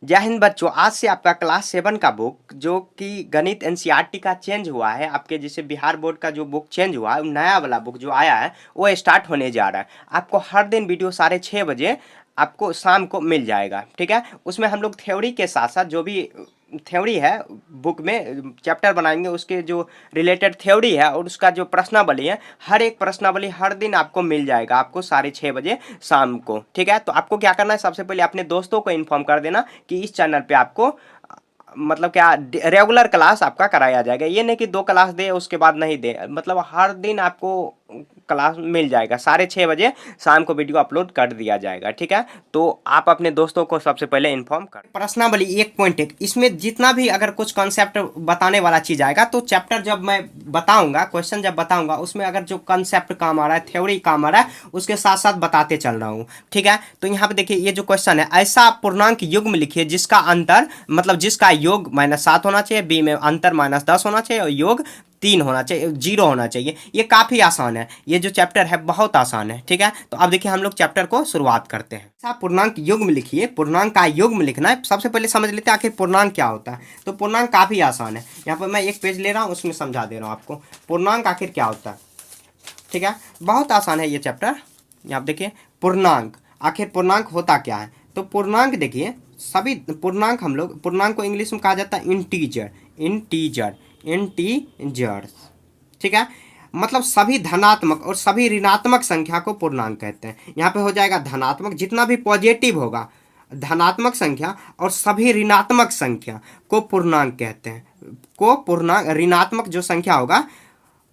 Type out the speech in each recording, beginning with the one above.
जय हिंद बच्चों। आज से आपका क्लास 7 का बुक जो कि गणित एनसीईआरटी का चेंज हुआ है, आपके जैसे बिहार बोर्ड का जो बुक चेंज हुआ है, नया वाला बुक जो आया है वो स्टार्ट होने जा रहा है। आपको हर दिन वीडियो 6:30 बजे आपको शाम को मिल जाएगा, ठीक है। उसमें हम लोग थ्योरी के साथ साथ जो भी थ्योरी है बुक में चैप्टर बनाएंगे, उसके जो रिलेटेड थ्योरी है और उसका जो प्रश्नावली है, हर एक प्रश्नावली हर दिन आपको मिल जाएगा, आपको 6:30 बजे शाम को, ठीक है। तो आपको क्या करना है, सबसे पहले अपने दोस्तों को इन्फॉर्म कर देना कि इस चैनल पे आपको मतलब क्या रेगुलर क्लास आपका कराया जाएगा। ये नहीं कि 2 क्लास दे उसके बाद नहीं दे, मतलब हर दिन आपको क्लास मिल जाएगा। 6:30 बजे शाम को वीडियो अपलोड कर दिया जाएगा, ठीक है। तो आप अपने दोस्तों को सबसे पहले इन्फॉर्म कर। प्रश्नावली 1.1, इसमें जितना भी अगर कुछ कॉन्सेप्ट बताने वाला चीज आएगा तो चैप्टर जब मैं बताऊंगा, क्वेश्चन जब बताऊंगा, उसमें अगर जो कॉन्सेप्ट काम आ रहा है, थ्योरी काम आ रहा है, उसके साथ साथ बताते चल रहा हूँ, ठीक है। तो यहाँ पे देखिए ये जो क्वेश्चन है, ऐसा पूर्णांक युग्म लिखिए जिसका अंतर मतलब जिसका योग -7 होना चाहिए, बी में अंतर -10 होना चाहिए और योग 3 होना चाहिए, 0 होना चाहिए। ये काफी आसान है, ये जो चैप्टर है बहुत आसान है, ठीक है। तो अब देखिए हम लोग चैप्टर को शुरुआत करते हैं। ऐसा पूर्णांक युग्म लिखिए, पूर्णांक का युग्म लिखना है। सबसे पहले समझ लेते हैं आखिर पूर्णांक क्या होता है। तो पूर्णांक काफी आसान है, यहाँ पर मैं एक पेज ले रहा हूँ, उसमें समझा दे रहा हूँ आपको पूर्णांक आखिर क्या होता है, ठीक है। बहुत आसान है ये चैप्टर। यहाँ पे देखिए पूर्णांक, आखिर पूर्णांक होता क्या है। तो पूर्णांक देखिए, सभी पूर्णांक हम लोग, पूर्णांक को इंग्लिश में कहा जाता है इंटीजर, इंटीजर्स, ठीक है। मतलब सभी धनात्मक और सभी ऋणात्मक संख्या को पूर्णांक कहते हैं। यहाँ पे हो जाएगा धनात्मक, जितना भी पॉजिटिव होगा, धनात्मक संख्या और सभी ऋणात्मक संख्या को पूर्णांक कहते हैं। को पूर्णांक, ऋणात्मक जो संख्या होगा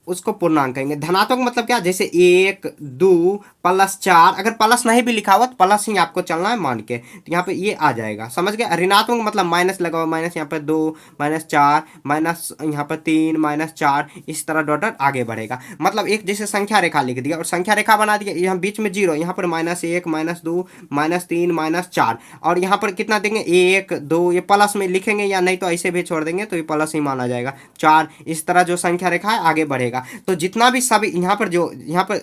उसको पूर्णांक कहेंगे। धनात्मक मतलब क्या, जैसे 1, 2 +4, अगर प्लस नहीं भी लिखा हुआ तो प्लस ही आपको चलना है मान के, तो यहाँ पे ये आ जाएगा, समझ गए। ऋणात्मक मतलब माइनस लगाओ, माइनस यहाँ पर 2, -4, माइनस यहाँ पर 3, -4, इस तरह डॉट आगे बढ़ेगा। मतलब एक जैसे संख्या रेखा लिख दिया और संख्या रेखा बना दिया, यहाँ बीच में 0, यहाँ पर -1, -2, -3, -4, और यहाँ पर कितना देंगे 1, 2, ये प्लस में लिखेंगे या नहीं तो ऐसे भी छोड़ देंगे तो ये प्लस ही माना जाएगा, 4, इस तरह जो संख्या रेखा है आगे बढ़ेगा। तो जितना भी सभी यहाँ पर जो यहाँ पर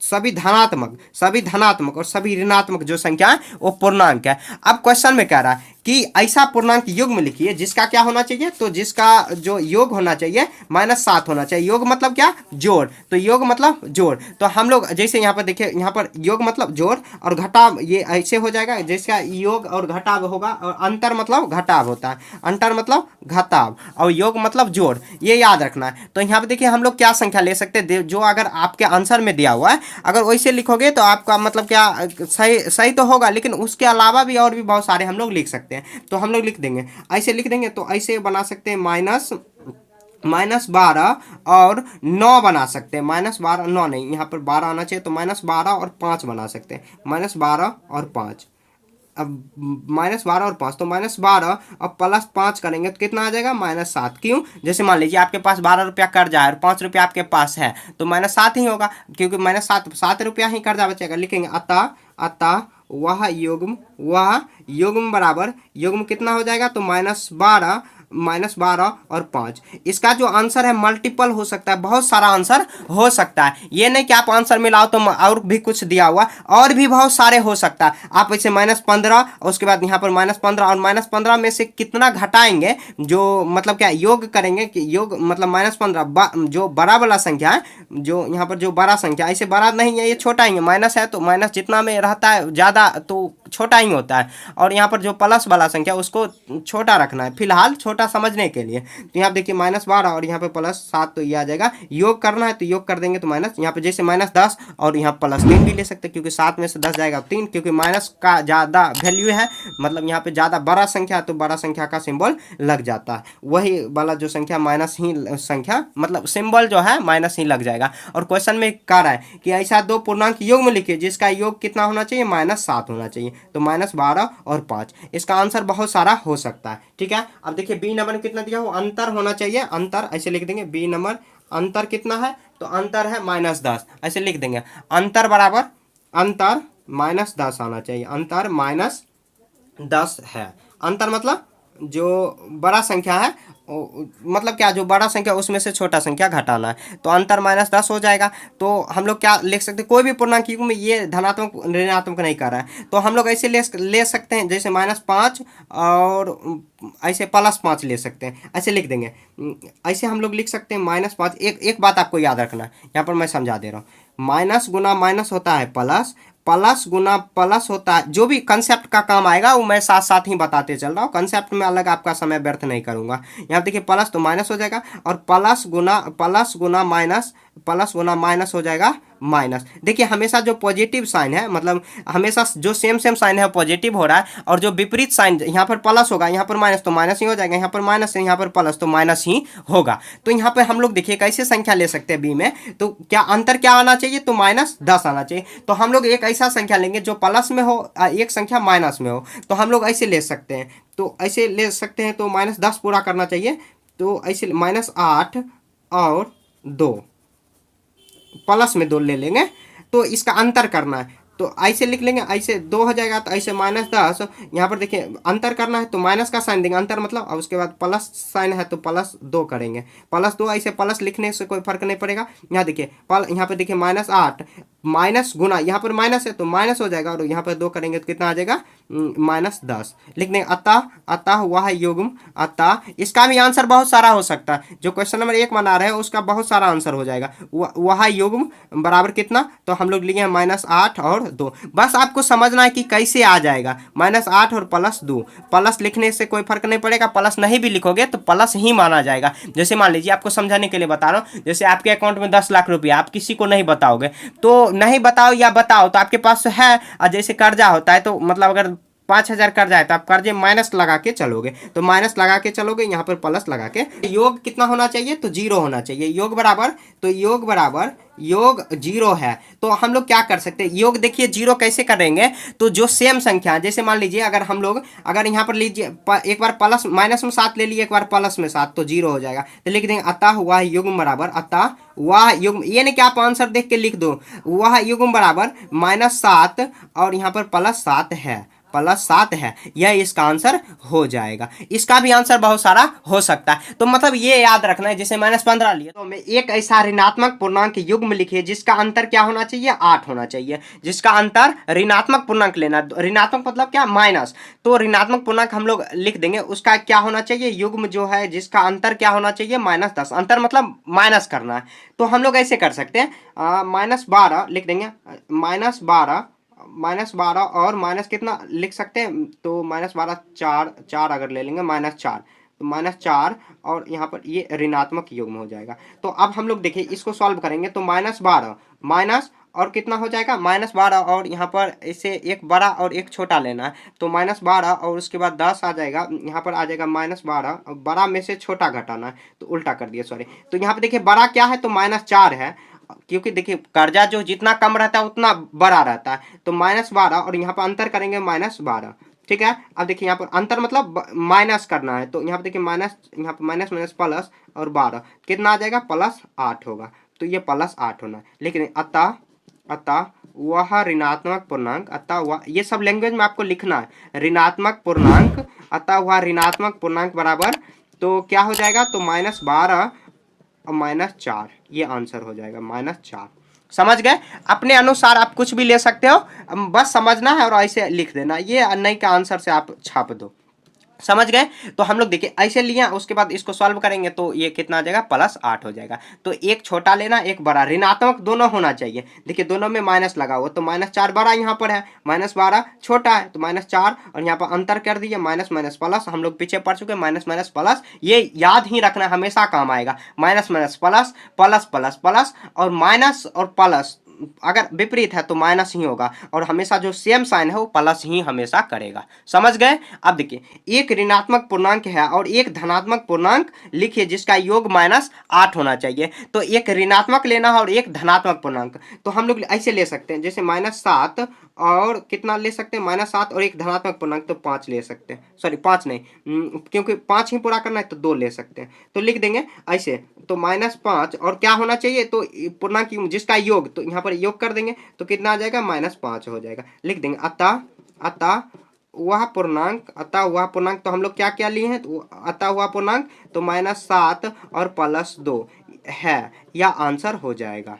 सभी धनात्मक और सभी ऋणात्मक जो संख्या है वो पूर्णांक है। अब क्वेश्चन में कह रहा है कि ऐसा पूर्णांक युग्म लिखिए जिसका क्या होना चाहिए, तो जिसका जो योग होना चाहिए -7 होना चाहिए। योग मतलब क्या, जोड़, तो योग मतलब जोड़। तो हम लोग जैसे यहाँ पर देखिए, यहाँ पर योग मतलब जोड़ और घटाव, ये ऐसे हो जाएगा जिसका योग और घटाव होगा, और अंतर मतलब घटाव होता है, अंतर मतलब घटाव, और योग मतलब जोड़, ये याद रखना है। तो यहाँ पे देखिए हम लोग क्या संख्या ले सकते हैं, जो अगर आपके आंसर में दिया हुआ है, अगर वैसे लिखोगे तो आपका मतलब क्या सही सही तो होगा, लेकिन उसके अलावा भी और भी बहुत सारे हम लोग लिख सकते हैं। तो हम लोग लिख देंगे, ऐसे लिख देंगे, तो ऐसे बना सकते हैं -12 और 9 बना सकते हैं। -12 9 नहीं, यहाँ पर 12 आना चाहिए, तो -12 और 5 बना सकते हैं, -12 और 5। अब -12 और 5, तो -12 और +5 करेंगे तो कितना आ जाएगा, -7। क्यों, जैसे मान लीजिए आपके पास 12 रुपया कर्जा है और 5 रुपया आपके पास है, तो -7 ही होगा, क्योंकि -7 रुपया ही कर्जा बचेगा। लिखेंगे अतः वह युग्म बराबर, युग्म कितना हो जाएगा, तो -12 और 5। इसका जो आंसर है मल्टीपल हो सकता है, बहुत सारा आंसर हो सकता है। ये नहीं कि आप आंसर मिलाओ तो और भी कुछ दिया हुआ, और भी बहुत सारे हो सकता है। आप ऐसे -15 और उसके बाद यहाँ पर -15 और -15 में से कितना घटाएंगे, जो मतलब क्या योग करेंगे कि योग मतलब -15 जो बड़ा वाला संख्या है, जो यहाँ पर जो बड़ा संख्या, ऐसे बड़ा नहीं है, ये छोटा ही है, माइनस है तो माइनस जितना में रहता है ज़्यादा तो छोटा ही होता है, और यहाँ पर जो प्लस वाला संख्या उसको छोटा रखना है फिलहाल, छोटा समझने के लिए। तो यहाँ देखिए -12 और यहाँ पे +7, तो ये आ जाएगा। योग करना है तो योग कर देंगे, तो माइनस यहाँ पे जैसे -10 और यहाँ +3 भी ले सकते हैं, क्योंकि 7 में से 10 जाएगा 3, क्योंकि माइनस का ज़्यादा वैल्यू है, मतलब यहाँ पे ज़्यादा बड़ा संख्या, तो बड़ा संख्या का सिंबल लग जाता है, वही वाला जो संख्या माइनस ही संख्या मतलब सिंबल जो है माइनस ही लग जाएगा। और क्वेश्चन में कह रहा है कि ऐसा 2 पूर्णांक योग में लिखिए जिसका योग कितना होना चाहिए, -7 होना चाहिए, तो -12 और 5। इसका आंसर बहुत सारा हो सकता है, ठीक है। अब देखिए बी नंबर में कितना दिया हो, अंतर होना चाहिए, अंतर ऐसे लिख देंगे, बी नंबर अंतर कितना है, तो अंतर है -10, ऐसे लिख देंगे। अंतर बराबर अंतर -10 आना चाहिए, अंतर -10 है, अंतर मतलब जो बड़ा संख्या है मतलब क्या, जो बड़ा संख्या उसमें से छोटा संख्या घटाना है, तो अंतर -10 हो जाएगा। तो हम लोग क्या लिख सकते हैं, कोई भी पूर्णांक युग्म में ये धनात्मक ऋणात्मक नहीं कर रहा है, तो हम लोग ऐसे ले सकते हैं, जैसे -5 और ऐसे +5 ले सकते हैं, ऐसे लिख देंगे। ऐसे हम लोग लिख सकते हैं -5। एक बात आपको याद रखना है, यहाँ पर मैं समझा दे रहा हूँ। माइनस गुना माइनस होता है प्लस, प्लस गुना प्लस होता है। जो भी कंसेप्ट का काम आएगा वो मैं साथ साथ ही बताते चल रहा हूँ, कंसेप्ट में अलग आपका समय व्यर्थ नहीं करूंगा। यहाँ देखिए प्लस तो माइनस हो जाएगा, और प्लस गुना माइनस, प्लस गुना माइनस हो जाएगा माइनस। देखिए हमेशा जो पॉजिटिव साइन है, मतलब हमेशा जो सेम सेम साइन है पॉजिटिव हो रहा है, और जो विपरीत साइन, यहाँ पर प्लस होगा यहाँ पर माइनस, तो माइनस ही हो जाएगा, यहाँ पर माइनस है यहाँ पर प्लस, तो माइनस ही होगा। तो यहाँ पर हम लोग देखिए कैसे संख्या ले सकते हैं बी में, तो क्या अंतर क्या आना चाहिए, तो -10 आना चाहिए। तो हम लोग एक ऐसा संख्या लेंगे जो प्लस में हो, एक संख्या माइनस में हो, तो हम लोग ऐसे ले सकते हैं। तो ऐसे ले सकते हैं, तो -10 पूरा करना चाहिए, तो ऐसे -8 और 2, प्लस में 2 ले लेंगे, तो इसका अंतर करना है, तो ऐसे लिख लेंगे, ऐसे 2 हो जाएगा, तो ऐसे -10, यहाँ पर देखिए अंतर करना है तो माइनस का साइन देंगे, अंतर मतलब, और उसके बाद प्लस साइन है तो +2 करेंगे, +2, ऐसे प्लस लिखने से कोई फर्क नहीं पड़ेगा। यहाँ देखिए यहाँ पर देखिए -8 माइनस गुना, यहाँ पर माइनस है तो माइनस हो जाएगा, और यहाँ पर 2 करेंगे तो कितना आ जाएगा, -10 लिख देंगे। अतः अतः वह युग्म, अतः इसका भी आंसर बहुत सारा हो सकता है, जो क्वेश्चन नंबर 1 बना रहे हैं उसका बहुत सारा आंसर हो जाएगा। वह युग्म बराबर कितना, तो हम लोग लिए -8 और 2। बस आपको समझना है कि कैसे आ जाएगा, -8 और +2, प्लस लिखने से कोई फर्क नहीं पड़ेगा, प्लस नहीं भी लिखोगे तो प्लस ही माना जाएगा। जैसे मान लीजिए, आपको समझाने के लिए बता रहा हूँ, जैसे आपके अकाउंट में 10 लाख रुपया, आप किसी को नहीं बताओगे, तो नहीं बताओ या बताओ तो आपके पास है, और जैसे कर्जा होता है, तो मतलब अगर 5,000 कर्जा है तो आप कर्जे माइनस लगा के चलोगे, तो माइनस लगा के चलोगे, यहाँ पर प्लस लगा के। योग कितना होना चाहिए, तो 0 होना चाहिए, योग बराबर, तो योग बराबर, योग 0 है, तो हम लोग क्या कर सकते हैं, योग देखिए 0 कैसे करेंगे, तो जो सेम संख्या, जैसे मान लीजिए अगर हम लोग, अगर यहाँ पर लीजिए एक बार प्लस माइनस में 7 ले लिए, एक बार प्लस में 7, तो 0 हो जाएगा। तो लिख देंगे अतः वह युग्म बराबर, अतः वह युग्म, ये नहीं कि आप आंसर देख के लिख दो, वह युग्म बराबर -7 और यहाँ पर +7 है, +7 है, यह इसका आंसर हो जाएगा। इसका भी आंसर बहुत सारा हो सकता है, तो मतलब ये याद रखना है, जैसे -15 लिए, तो हमें एक ऐसा ऋणात्मक पूर्णांक युग्म लिखिए जिसका अंतर क्या होना चाहिए, 8 होना चाहिए, जिसका अंतर ऋणात्मक पूर्णांक लेना, ऋणात्मक मतलब क्या, माइनस, तो ऋणात्मक पूर्णांक हम लोग लिख देंगे, उसका क्या होना चाहिए, युग्म जो है जिसका अंतर क्या होना चाहिए, -10, अंतर मतलब माइनस करना है। तो हम लोग ऐसे कर सकते हैं, -12 लिख देंगे, -12 और माइनस कितना लिख सकते हैं, तो -12 4 अगर ले लेंगे, -4, तो -4 और यहाँ पर ये ऋणात्मक युग्म हो जाएगा। तो अब हम लोग देखिए इसको सॉल्व करेंगे, तो -12 माइनस और कितना हो जाएगा, -12 और यहाँ पर इसे एक बड़ा और एक छोटा लेना है, तो -12 और उसके बाद 10 आ जाएगा, यहाँ पर आ जाएगा -12, बड़ा में से छोटा घटाना है, तो उल्टा कर दिया, सॉरी। तो यहाँ पे देखिए बड़ा क्या है, तो -4 है, क्योंकि देखिए कर्जा जो जितना कम रहता है उतना बड़ा रहता है, तो -12 और यहाँ पर अंतर करेंगे -12, ठीक है। अब देखिए यहाँ पर अंतर मतलब माइनस करना है, तो यहाँ पर देखिए माइनस, यहाँ पर माइनस माइनस प्लस और 12 कितना आ जाएगा, +8 होगा, तो ये +8 होना है। लेकिन अतः अतः वह ऋणात्मक पूर्णांक, अतः वह, ये सब लैंग्वेज में आपको लिखना है, ऋणात्मक पूर्णांक, अतः वह ऋणात्मक पूर्णांक बराबर, तो क्या हो जाएगा, तो -12 और -4, ये आंसर हो जाएगा, -4। समझ गए, अपने अनुसार आप कुछ भी ले सकते हो, बस समझना है और ऐसे लिख देना, ये नहीं का आंसर से आप छाप दो, समझ गए। तो हम लोग देखिए ऐसे लिए, उसके बाद इसको सॉल्व करेंगे तो ये कितना आ जाएगा, +8 हो जाएगा। तो एक छोटा लेना, एक बड़ा, ऋणात्मक दोनों होना चाहिए, देखिए दोनों में माइनस लगा हुआ, तो -4 बड़ा यहाँ पर है, -12 छोटा है, तो -4 और यहाँ पर अंतर कर दिए, माइनस माइनस प्लस, हम लोग पीछे पढ़ चुके, माइनस माइनस प्लस, ये याद ही रखना, हमेशा काम आएगा, minus minus plus, plus plus plus, और माइनस और प्लस अगर विपरीत है तो माइनस ही होगा, और हमेशा जो सेम साइन है वो प्लस ही हमेशा करेगा, समझ गए। अब देखिए एक ऋणात्मक पूर्णांक है और एक धनात्मक पूर्णांक लिखिए जिसका योग -8 होना चाहिए, तो एक ऋणात्मक लेना है और एक धनात्मक पूर्णांक, तो हम लोग ऐसे ले सकते हैं, जैसे -7 और कितना ले सकते हैं, -7 और एक धनात्मक पूर्णांक, तो 5 ले सकते हैं, सॉरी 5 नहीं, क्योंकि 5 ही पूरा करना है तो 2 ले सकते हैं, तो लिख देंगे ऐसे, तो -5 और क्या होना चाहिए, तो पूर्णांक जिसका योग, तो यहाँ पर योग कर देंगे तो कितना आ जाएगा, -5 हो जाएगा, लिख देंगे अतः अतः वह पूर्णांक, अतः वह पूर्णांक, तो हम लोग क्या क्या लिए हैं, तो अतः हुआ पूर्णांक तो -7 और +2 है, यह आंसर हो जाएगा।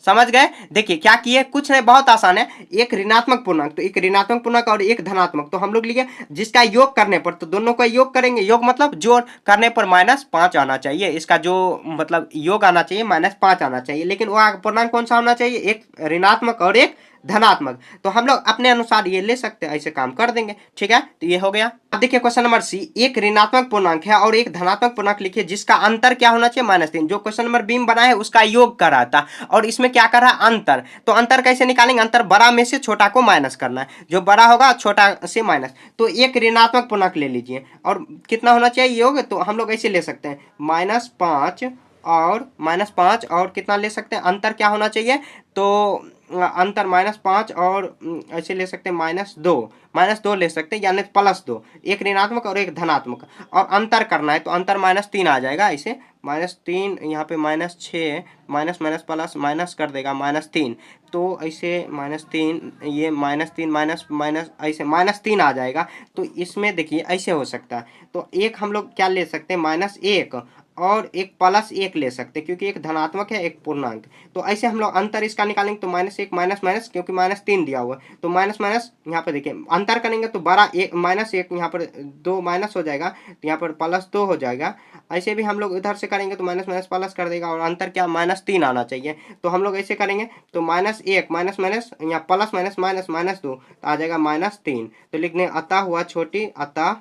समझ गए। देखिए क्या किए, कुछ नहीं, बहुत आसान है। एक ऋणात्मक पूर्णांक, तो एक ऋणात्मक पूर्णांक और एक धनात्मक, तो हम लोग लिए जिसका योग करने पर, तो दोनों का योग करेंगे, योग मतलब जोड़ करने पर -5 आना चाहिए, इसका जो मतलब योग आना चाहिए -5 आना चाहिए, लेकिन वह पूर्णांक कौन सा होना चाहिए, एक ऋणात्मक और एक धनात्मक। तो हम लोग अपने अनुसार ये ले सकते हैं, ऐसे काम कर देंगे। ठीक है, तो ये हो गया। अब देखिए क्वेश्चन नंबर सी, एक ऋणात्मक पूर्णांक है और एक धनात्मक पूर्णांक लिखिए जिसका अंतर क्या होना चाहिए, -3। जो क्वेश्चन नंबर बी में बना है उसका योग कर रहा था, और इसमें क्या कर रहा है, अंतर। तो अंतर कैसे निकालेंगे, अंतर बड़ा में से छोटा को माइनस करना है, जो बड़ा होगा छोटा से माइनस। तो एक ऋणात्मक पूर्णांक ले लीजिए, और कितना होना चाहिए योग, तो हम लोग ऐसे ले सकते हैं -5 और -5 और कितना ले सकते हैं, अंतर क्या होना चाहिए, तो अंतर -5 और ऐसे ले सकते हैं -2 ले सकते हैं, यानी +2, एक ऋणात्मक और एक धनात्मक, और अंतर करना है तो अंतर -3 आ जाएगा, ऐसे -3, यहाँ पे -6, माइनस माइनस प्लस माइनस कर देगा -3, तो ऐसे -3, ये -3 माइनस माइनस ऐसे -3 आ जाएगा। तो इसमें देखिए ऐसे हो सकता है, तो एक हम लोग क्या ले सकते हैं, -1 और एक +1 ले सकते हैं, क्योंकि एक धनात्मक है एक पूर्णांक। तो ऐसे हम लोग अंतर इसका निकालेंगे, तो -1 माइनस माइनस, क्योंकि -3 दिया हुआ है, तो माइनस माइनस यहाँ पर देखिए अंतर करेंगे तो बड़ा एक -1, यहाँ पर 2 माइनस हो जाएगा, तो यहाँ पर +2 हो जाएगा। ऐसे भी हम लोग इधर से करेंगे तो माइनस माइनस प्लस कर देगा, और अंतर क्या -3 आना चाहिए। तो हम लोग ऐसे करेंगे तो -1 माइनस माइनस, यहाँ प्लस माइनस माइनस -2, तो आ जाएगा -3। तो लिखने अतः हुआ छोटी, अतः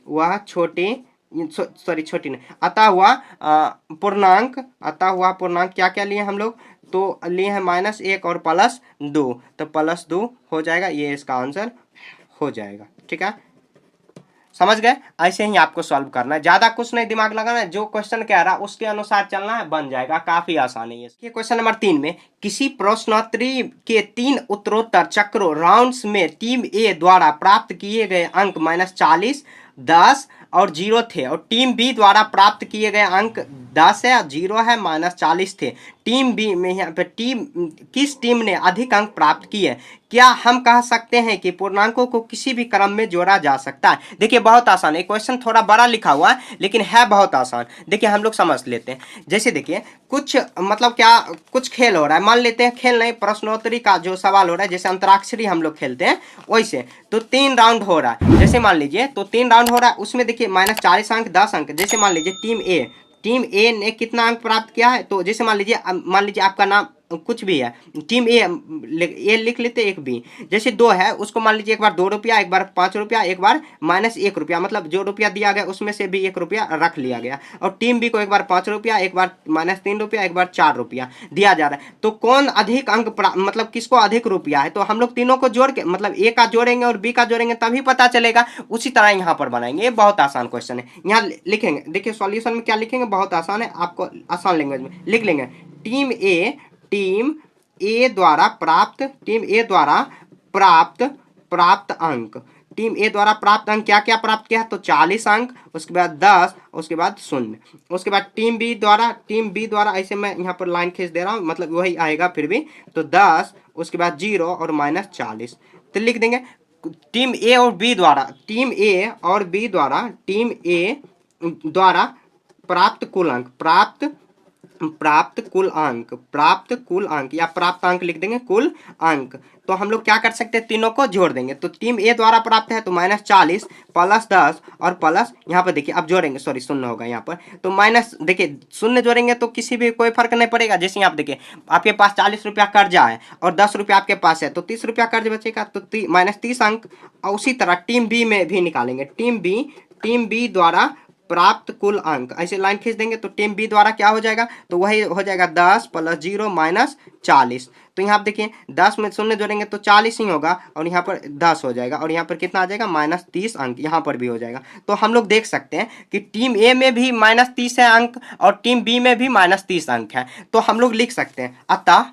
वह छोटी, सॉरी छोटी नहीं, अतः हुआ पूर्णांक, अतः हुआ पूर्णांक क्या क्या लिए हम लोग, तो लिए हैं -1 और +2, तो +2 हो जाएगा, ये इसका आंसर हो जाएगा। ठीक है, समझ गए। ऐसे ही आपको सॉल्व करना है, ज्यादा कुछ नहीं दिमाग लगाना है, जो क्वेश्चन कह रहा है उसके अनुसार चलना है, बन जाएगा, काफी आसान है ये। क्वेश्चन नंबर 3 में, किसी प्रश्नोत्तरी के 3 उत्तरोत्तर चक्रों राउंड्स में टीम ए द्वारा प्राप्त किए गए अंक -40, 10 और 0 थे, और टीम बी द्वारा प्राप्त किए गए अंक 10 है, 0 है, -40 थे। टीम बी में यहाँ पे किस टीम ने अधिक अंक प्राप्त किए, क्या हम कह सकते हैं कि पूर्णांकों को किसी भी क्रम में जोड़ा जा सकता है। देखिए बहुत आसान है, क्वेश्चन थोड़ा बड़ा लिखा हुआ है लेकिन है बहुत आसान। देखिए हम लोग समझ लेते हैं, जैसे देखिए कुछ मतलब क्या, कुछ खेल हो रहा है, मान लेते हैं, खेल नहीं, प्रश्नोत्तरी का जो सवाल हो रहा है, जैसे अंतराक्षरी हम लोग खेलते हैं वैसे, तो 3 राउंड हो रहा है, जैसे मान लीजिए, तो 3 राउंड हो रहा है, उसमें देखिए -40 अंक, 10 अंक। जैसे मान लीजिए टीम ए ने कितना अंक प्राप्त किया है, तो जैसे मान लीजिए आपका नाम कुछ भी है, टीम ए लिख लेते, एक बी, जैसे 2 है, उसको मान लीजिए एक बार 2 रुपया, एक बार 5 रुपया, एक बार -1 रुपया, मतलब जो रुपया दिया गया उसमें से भी 1 रुपया रख लिया गया, और टीम बी को एक बार 5 रुपया, एक बार -3 रुपया, एक बार 4 रुपया दिया जा रहा है। तो कौन अधिक अंक मतलब किसको अधिक रुपया है, तो हम लोग तीनों को जोड़ के, मतलब ए का जोड़ेंगे और बी का जोड़ेंगे तभी पता चलेगा। उसी तरह यहाँ पर बनाएंगे, ये बहुत आसान क्वेश्चन है। यहाँ लिखेंगे, देखिए सॉल्यूशन में क्या लिखेंगे, बहुत आसान है, आपको आसान लैंग्वेज में लिख लेंगे, टीम ए द्वारा प्राप्त, प्राप्त अंक, टीम ए द्वारा प्राप्त अंक क्या क्या प्राप्त किया, तो 40 अंक, उसके बाद 10, उसके बाद 0, उसके बाद टीम बी द्वारा ऐसे मैं यहाँ पर लाइन खींच दे रहा हूँ, मतलब वही आएगा फिर भी, तो 10, उसके बाद 0 और -40, तो लिख देंगे टीम ए और बी द्वारा प्राप्त कुल अंक, प्राप्त कुल अंक या प्राप्त अंक लिख देंगे, कुल अंक। तो हम लोग क्या कर सकते हैं, तीनों को जोड़ देंगे, तो टीम ए द्वारा प्राप्त है तो -40 +10 और प्लस, यहाँ पर देखिए अब जोड़ेंगे, सॉरी 0 होगा यहाँ पर, तो माइनस, देखिए 0 जोड़ेंगे तो किसी भी कोई फर्क नहीं पड़ेगा। जैसे यहाँ पर देखिए आपके पास 40 रुपया कर्जा है और 10 रुपया आपके पास है, तो 30 रुपया कर्ज बचेगा, तो -30 अंक। और उसी तरह टीम बी में भी निकालेंगे, टीम बी द्वारा प्राप्त कुल अंक, ऐसे लाइन खींच देंगे, तो टीम बी द्वारा क्या हो जाएगा, तो वही हो जाएगा 10 + 0 -40। तो यहाँ पर देखिए 10 में 0 जोड़ेंगे तो 40 ही होगा, और यहाँ पर 10 हो जाएगा, और यहाँ पर कितना आ जाएगा, -30 अंक, यहाँ पर भी हो जाएगा। तो हम लोग देख सकते हैं कि टीम ए में भी -30 है अंक, और टीम बी में भी -30 अंक है। तो हम लोग लिख सकते हैं अतः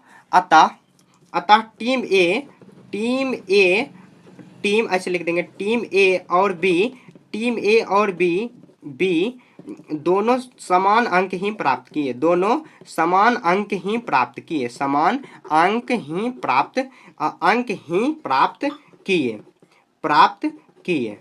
टीम ऐसे लिख देंगे, टीम ए और बी दोनों समान अंक ही प्राप्त किए, समान अंक ही प्राप्त किए। प्राप्त किए।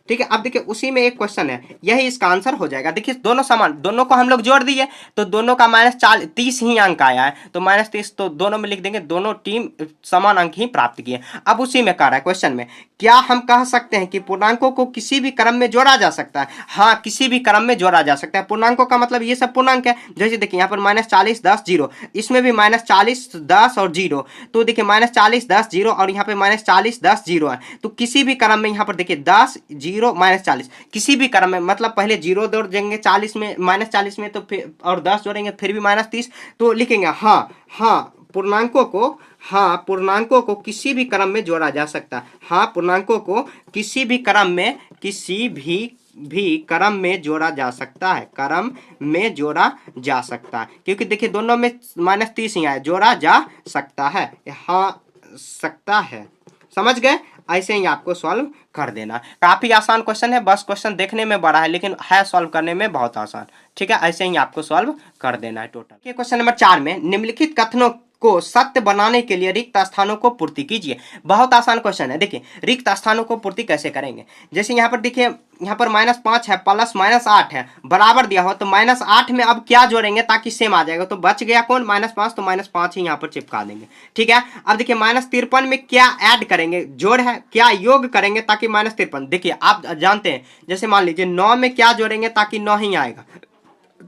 ठीक है, अब देखिए उसी में एक क्वेश्चन है, यही इसका आंसर हो जाएगा। देखिए दोनों समान, दोनों को हम लोग जोड़ दिए तो दोनों का -30 ही अंक आया है, तो -30 तो दोनों में लिख देंगे, दोनों टीम समान अंक ही प्राप्त किए। अब उसी में कह रहा है क्वेश्चन में, क्या हम कह सकते हैं कि पूर्णांकों को किसी भी क्रम में जोड़ा जा सकता है? हाँ, किसी भी क्रम में जोड़ा जा सकता है। पूर्णांकों का मतलब ये सब पूर्णांक है। जैसे देखिए यहाँ पर -40 10 0, इसमें भी -40 10 और 0, तो देखिए -40 10 0 और यहाँ पे -40 10 0 है, तो किसी भी क्रम में यहाँ पर देखिए 10 0 -40, किसी भी क्रम में, मतलब पहले 0 जोड़ देंगे 40 में, -40 में, तो फिर और 10 जोड़ेंगे फिर भी -30, तो लिखेंगे हाँ हाँ पूर्णांकों को, हाँ पूर्णांकों को किसी भी क्रम में जोड़ा जा सकता है। हाँ पूर्णांकों को किसी भी क्रम में, किसी भी क्रम में जोड़ा जा सकता है, क्रम में जोड़ा जा सकता है, क्योंकि देखिए दोनों में -30 ही आए, जोड़ा जा सकता है, हाँ सकता है। समझ गए? ऐसे ही आपको सॉल्व कर देना। काफी आसान क्वेश्चन है, बस क्वेश्चन देखने में बड़ा है लेकिन है सॉल्व करने में बहुत आसान। ठीक है, ऐसे ही आपको सॉल्व कर देना है टोटल। क्वेश्चन नंबर 4 में, निम्नलिखित कथनों को सत्य बनाने के लिए रिक्त स्थानों को पूर्ति कीजिए। बहुत आसान क्वेश्चन है। देखिए रिक्त स्थानों को पूर्ति कैसे करेंगे, जैसे यहाँ पर देखिए, यहाँ पर -5 है प्लस -8 है, बराबर दिया हो तो -8 में अब क्या जोड़ेंगे ताकि सेम आ जाएगा, तो बच गया कौन, -5, तो -5 ही यहाँ पर चिपका देंगे। ठीक है, अब देखिए -53 में क्या ऐड करेंगे, जोड़ है, क्या योग करेंगे ताकि -53, देखिए आप जानते हैं, जैसे मान लीजिए 9 में क्या जोड़ेंगे ताकि 9 ही आएगा,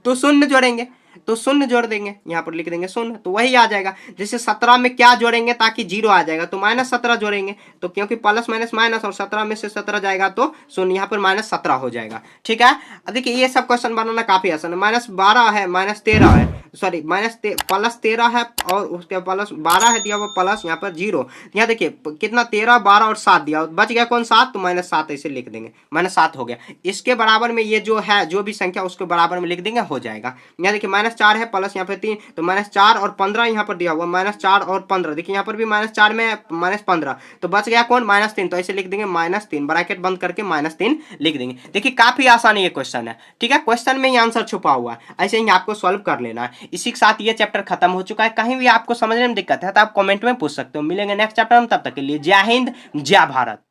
तो 0 जोड़ेंगे, तो 0 जोड़ देंगे, यहाँ पर लिख देंगे 0, तो वही आ जाएगा। जैसे 17 में क्या जोड़ेंगे ताकि 0 आ जाएगा, तो -17 जोड़ेंगे, तो क्योंकि प्लस माइनस माइनस और 17 में से 17 जाएगा तो 0, यहाँ पर -17 हो जाएगा। ठीक है, अब देखिए ये सब क्वेश्चन बनाना काफी आसान है। -12 है, -13 है, सॉरी प्लस 13 है और उसके प्लस 12 है दिया हुआ, प्लस यहाँ पर 0, यहाँ देखिए कितना 13 12 और 7 दिया, बच गया कौन 7, तो -7 ऐसे लिख देंगे, -7 हो गया। इसके बराबर में ये जो है, जो भी संख्या उसके बराबर में लिख देंगे, हो जाएगा। यहाँ देखिए -4 है प्लस यहाँ पे 3, तो -4 और 15 यहाँ पर दिया हुआ, -4 और 15, देखिए यहाँ पर भी -4 में -15, तो बच गया कौन, -3, तो ऐसे लिख देंगे -3, ब्रैकेट बंद करके -3 लिख देंगे। देखिए काफी आसान ये क्वेश्चन है। ठीक है, क्वेश्चन में ही आंसर छुपा हुआ है, ऐसे ही आपको सॉल्व कर लेना है। इसी के साथ ये चैप्टर खत्म हो चुका है। कहीं भी आपको समझने में दिक्कत है तो आप कमेंट में पूछ सकते हो। मिलेंगे नेक्स्ट चैप्टर में, तब तक के लिए जय हिंद जय भारत।